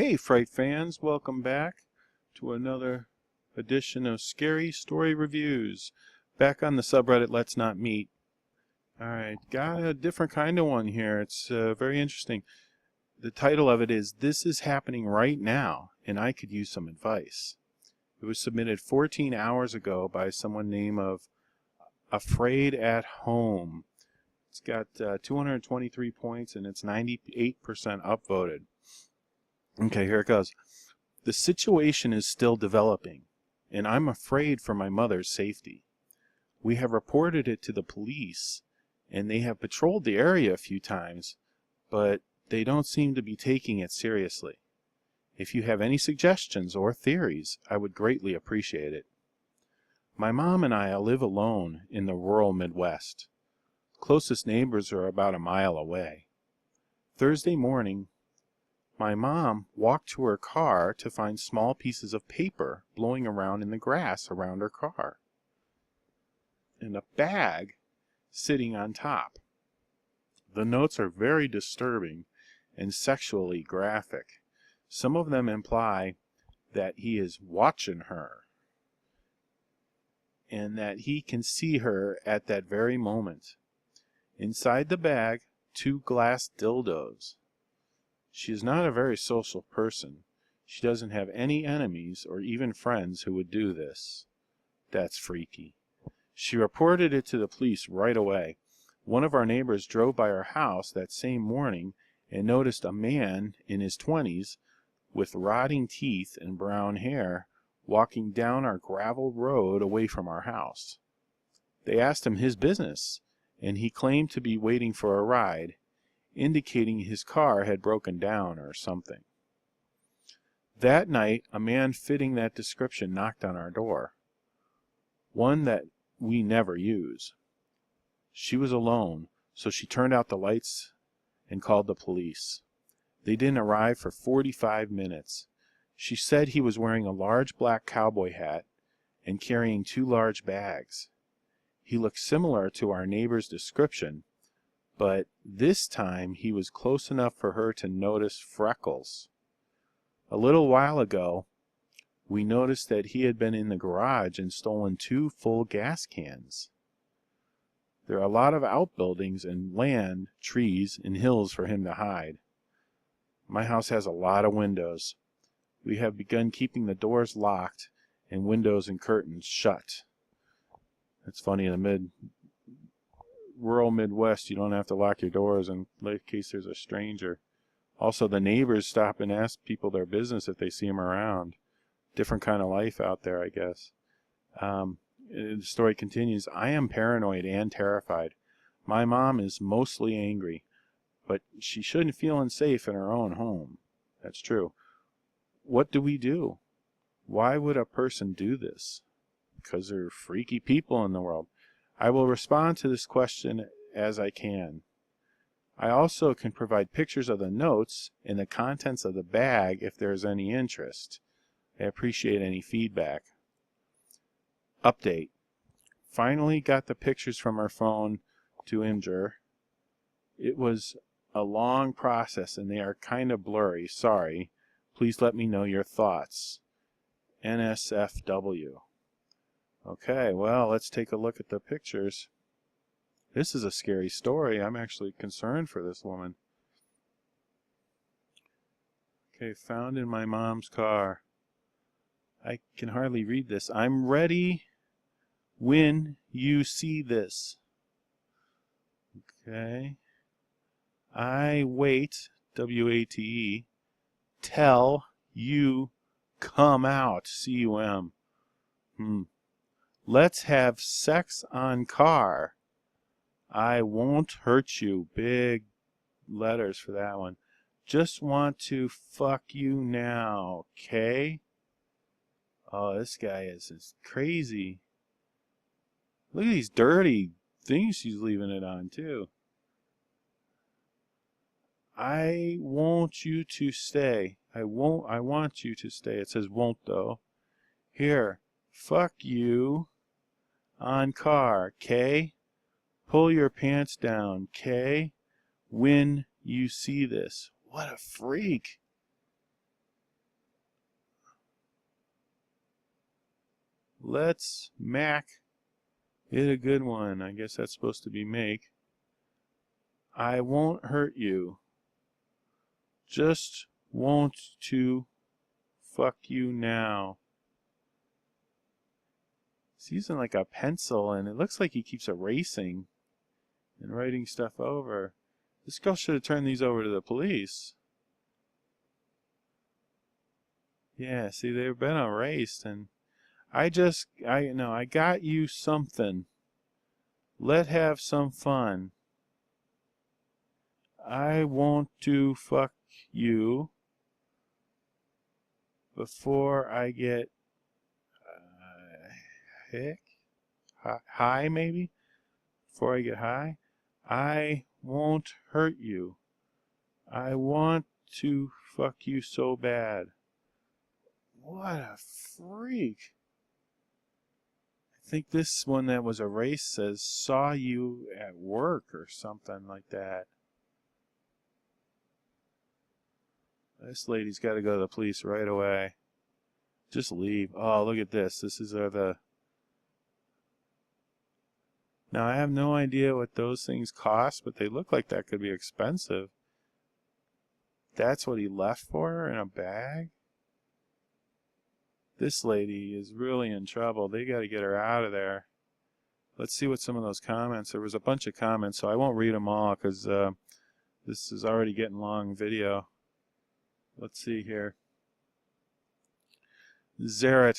Hey, Fright fans, welcome back to another edition of Scary Story Reviews. Back on the subreddit Let's Not Meet. Alright, got a different kind of one here. It's very interesting. The title of it is, This is Happening Right Now, and I Could Use Some Advice. It was submitted 14 hours ago by someone named of Afraid at Home. It's got 223 points and it's 98% upvoted. Okay, here it goes. The situation is still developing, and I'm afraid for my mother's safety. We have reported it to the police, and they have patrolled the area a few times, but they don't seem to be taking it seriously. If you have any suggestions or theories, I would greatly appreciate it. My mom and I live alone in the rural Midwest. Closest neighbors are about a mile away. Thursday morning, my mom walked to her car to find small pieces of paper blowing around in the grass around her car, and a bag sitting on top. The notes are very disturbing and sexually graphic. Some of them imply that he is watching her and that he can see her at that very moment. Inside the bag, 2 glass dildos. She is not a very social person. She doesn't have any enemies or even friends who would do this. That's freaky. She reported it to the police right away. One of our neighbors drove by our house that same morning and noticed a man in his 20s with rotting teeth and brown hair walking down our gravel road away from our house. They asked him his business, and he claimed to be waiting for a ride, indicating his car had broken down or something. That night, a man fitting that description knocked on our door, one that we never use. She was alone, so she turned out the lights and called the police. They didn't arrive for 45 minutes. She said he was wearing a large black cowboy hat and carrying 2 large bags. He looked similar to our neighbor's description, but this time he was close enough for her to notice freckles. A little while ago, we noticed that he had been in the garage and stolen 2 full gas cans. There are a lot of outbuildings and land, trees, and hills for him to hide. My house has a lot of windows. We have begun keeping the doors locked and windows and curtains shut. It's funny, in the rural Midwest, you don't have to lock your doors in case there's a stranger. Also, the neighbors stop and ask people their business if they see them around. Different kind of life out there, I guess. The story continues. I am paranoid and terrified. My mom is mostly angry, but she shouldn't feel unsafe in her own home. That's true. What do we do? Why would a person do this? Because there are freaky people in the world. I will respond to this question as I can. I also can provide pictures of the notes and the contents of the bag if there is any interest. I appreciate any feedback. Update. Finally got the pictures from her phone to Imgur. It was a long process and they are kind of blurry. Sorry. Please let me know your thoughts. NSFW. Okay, well, let's take a look at the pictures. This is a scary story. I'm actually concerned for this woman. Okay, found in my mom's car. I can hardly read this. I'm ready when you see this. Okay. I wait, W-A-T-E, tell you come out, C-U-M. Let's have sex on car. I won't hurt you. Big letters for that one. Just want to fuck you now, okay? Oh, this guy is crazy. Look at these dirty things she's leaving it on, too. I want you to stay. I want you to stay. It says won't, though. Here, fuck you on car, K. Pull your pants down, K. When you see this. What a freak. Let's mac it a good one. I guess that's supposed to be make. I won't hurt you. Just want to fuck you now. He's using like a pencil, and it looks like he keeps erasing and writing stuff over. This girl should have turned these over to the police. Yeah, see, they've been erased, and I got you something. Let have some fun. I want to fuck you before I get high, maybe? Before I get high? I won't hurt you. I want to fuck you so bad. What a freak. I think this one that was erased says, saw you at work or something like that. This lady's got to go to the police right away. Just leave. Oh, look at this. This is the... Now, I have no idea what those things cost, but they look like that could be expensive. That's what he left for her in a bag? This lady is really in trouble. They got to get her out of there. Let's see what some of those comments... There was a bunch of comments, so I won't read them all because this is already getting long video. Let's see here. Zaret,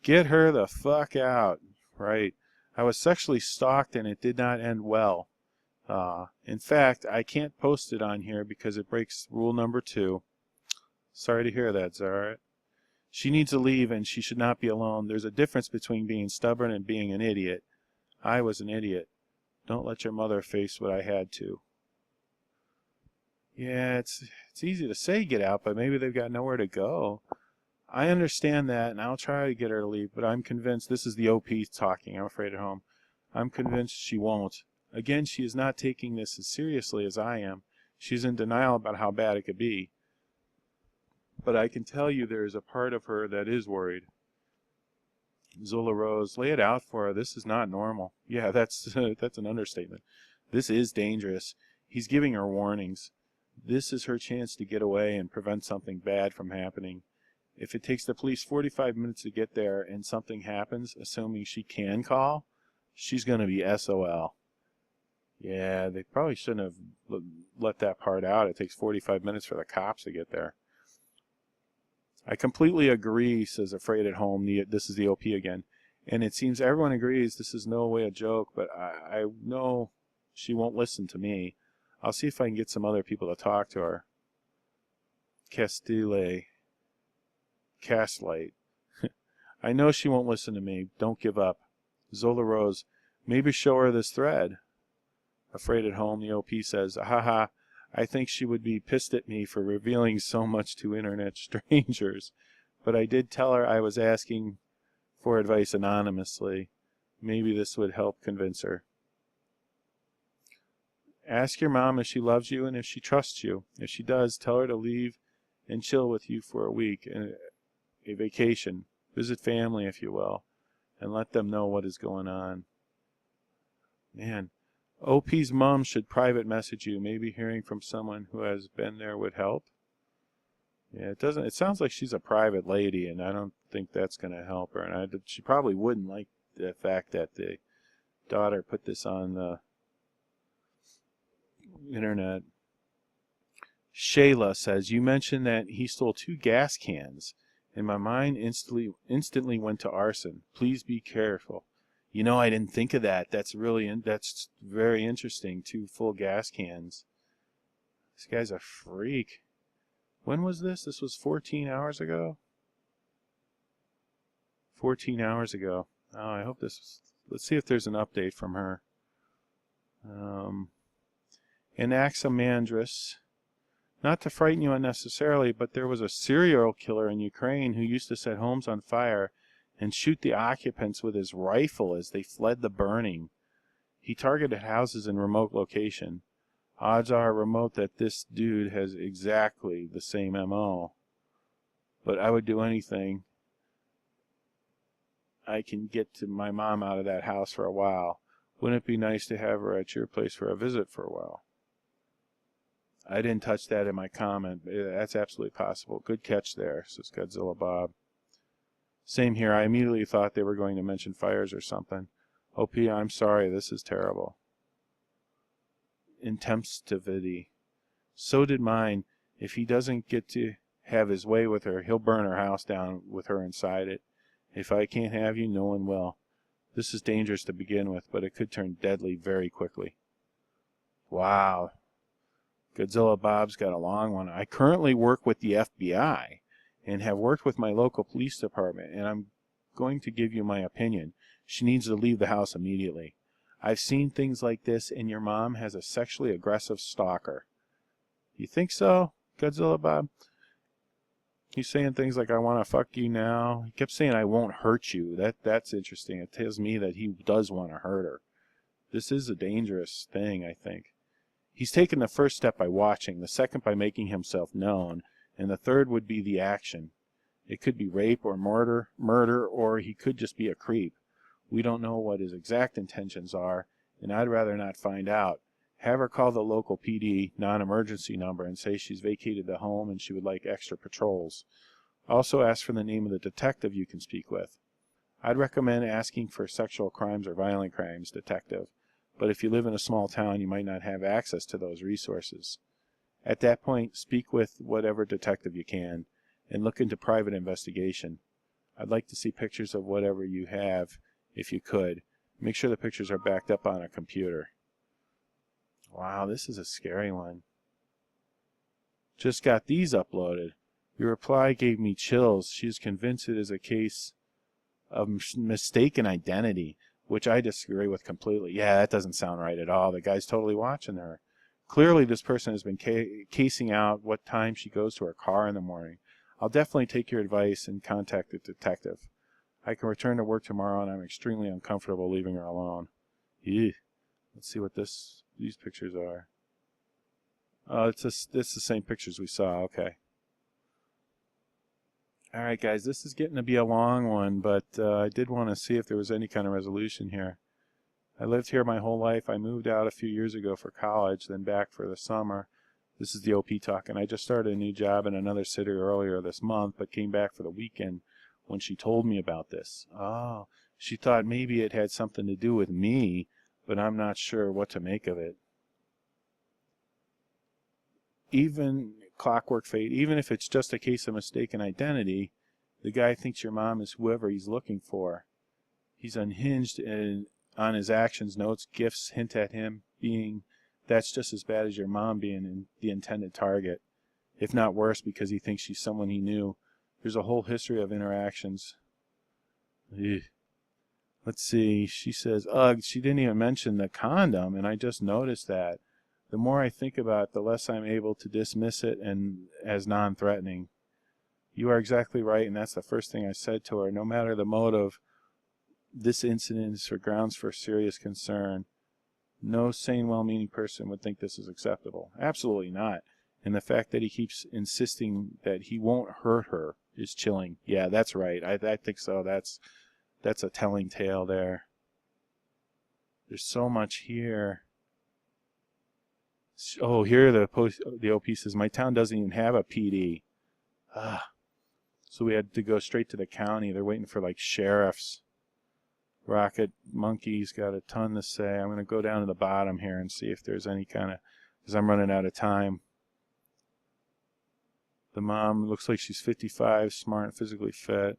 get her the fuck out. Right. I was sexually stalked and it did not end well. In fact, I can't post it on here because it breaks rule number 2. Sorry to hear that, Zaret. She needs to leave and she should not be alone. There's a difference between being stubborn and being an idiot. I was an idiot. Don't let your mother face what I had to. Yeah, it's easy to say get out, but maybe they've got nowhere to go. I understand that, and I'll try to get her to leave, but I'm convinced, this is the OP talking, I'm afraid at home. I'm convinced she won't. Again, she is not taking this as seriously as I am. She's in denial about how bad it could be. But I can tell you there is a part of her that is worried. Zola Rose, lay it out for her. This is not normal. Yeah, that's an understatement. This is dangerous. He's giving her warnings. This is her chance to get away and prevent something bad from happening. If it takes the police 45 minutes to get there and something happens, assuming she can call, she's going to be SOL. Yeah, they probably shouldn't have let that part out. It takes 45 minutes for the cops to get there. I completely agree, says Afraid at Home. This is the OP again. And it seems everyone agrees this is no way a joke, but I know she won't listen to me. I'll see if I can get some other people to talk to her. Castile. Castlight. I know she won't listen to me. Don't give up. Zola Rose. Maybe show her this thread. Afraid at Home, the OP says, haha, I think she would be pissed at me for revealing so much to internet strangers. But I did tell her I was asking for advice anonymously. Maybe this would help convince her. Ask your mom if she loves you and if she trusts you. If she does, tell her to leave and chill with you for a week, a vacation. Visit family, if you will, and let them know what is going on. Man, OP's mom should private message you. Maybe hearing from someone who has been there would help. Yeah, it sounds like she's a private lady, and I don't think that's going to help her. And she probably wouldn't like the fact that the daughter put this on the internet. Shayla says, you mentioned that he stole 2 gas cans, and my mind instantly went to arson. Please be careful. You know, I didn't think of that. That's very interesting. 2 full gas cans. This guy's a freak. When was this? This was 14 hours ago? 14 hours ago. Oh, I hope let's see if there's an update from her. Anaximandrous. Not to frighten you unnecessarily, but there was a serial killer in Ukraine who used to set homes on fire and shoot the occupants with his rifle as they fled the burning. He targeted houses in remote location. Odds are remote that this dude has exactly the same MO. But I would do anything. I can get to my mom out of that house for a while. Wouldn't it be nice to have her at your place for a visit for a while? I didn't touch that in my comment. That's absolutely possible. Good catch there, says Godzilla Bob. Same here. I immediately thought they were going to mention fires or something. OP, I'm sorry. This is terrible. Intempestivity. So did mine. If he doesn't get to have his way with her, he'll burn her house down with her inside it. If I can't have you, no one will. This is dangerous to begin with, but it could turn deadly very quickly. Wow. Godzilla Bob's got a long one. I currently work with the FBI and have worked with my local police department, and I'm going to give you my opinion. She needs to leave the house immediately. I've seen things like this, and your mom has a sexually aggressive stalker. You think so, Godzilla Bob? He's saying things like, I want to fuck you now. He kept saying, I won't hurt you. That's interesting. It tells me that he does want to hurt her. This is a dangerous thing, I think. He's taken the first step by watching, the second by making himself known, and the third would be the action. It could be rape or murder, or he could just be a creep. We don't know what his exact intentions are, and I'd rather not find out. Have her call the local PD non-emergency number and say she's vacated the home and she would like extra patrols. Also ask for the name of the detective you can speak with. I'd recommend asking for sexual crimes or violent crimes detective, but if you live in a small town, you might not have access to those resources. At that point, speak with whatever detective you can and look into private investigation. I'd like to see pictures of whatever you have, if you could. Make sure the pictures are backed up on a computer. Wow, this is a scary one. Just got these uploaded. Your reply gave me chills. She is convinced it is a case of mistaken identity, which I disagree with completely. Yeah, that doesn't sound right at all. The guy's totally watching her. Clearly, this person has been casing out what time she goes to her car in the morning. I'll definitely take your advice and contact the detective. I can return to work tomorrow, and I'm extremely uncomfortable leaving her alone. Ew. Let's see what these pictures are. Oh, it's the same pictures we saw. Okay. All right, guys, this is getting to be a long one, but I did want to see if there was any kind of resolution here. I lived here my whole life. I moved out a few years ago for college, then back for the summer. This is the OP talking. I just started a new job in another city earlier this month, but came back for the weekend when she told me about this. Oh, she thought maybe it had something to do with me, but I'm not sure what to make of it. Even clockwork fate, even if it's just a case of mistaken identity, the guy thinks your mom is whoever he's looking for. He's unhinged and on his actions. Notes, gifts hint at him being that's just as bad as your mom being the intended target, if not worse, because he thinks she's someone he knew. There's a whole history of interactions. Ugh. Let's see. She says, ugh, she didn't even mention the condom, and I just noticed that. The more I think about it, the less I'm able to dismiss it and as non-threatening. You are exactly right, and that's the first thing I said to her. No matter the motive, this incident is for grounds for serious concern. No sane, well-meaning person would think this is acceptable. Absolutely not. And the fact that he keeps insisting that he won't hurt her is chilling. Yeah, that's right. I think so. That's a telling tale there. There's so much here. Oh, here the OP says, my town doesn't even have a PD. So we had to go straight to the county. They're waiting for like sheriffs. Rocket Monkey's got a ton to say. I'm going to go down to the bottom here and see if there's any kind of, because I'm running out of time. The mom looks like she's 55, smart and physically fit.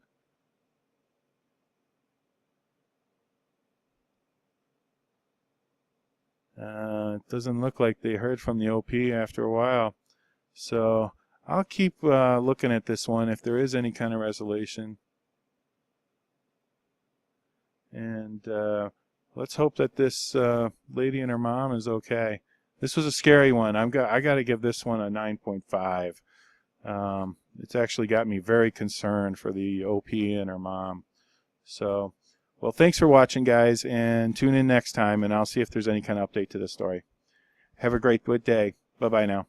It doesn't look like they heard from the OP after a while. So I'll keep looking at this one if there is any kind of resolution. And let's hope that this lady and her mom is okay. This was a scary one. I got to give this one a 9.5. It's actually got me very concerned for the OP and her mom. So, well, thanks for watching, guys, and tune in next time, and I'll see if there's any kind of update to this story. Have a great day. Bye-bye now.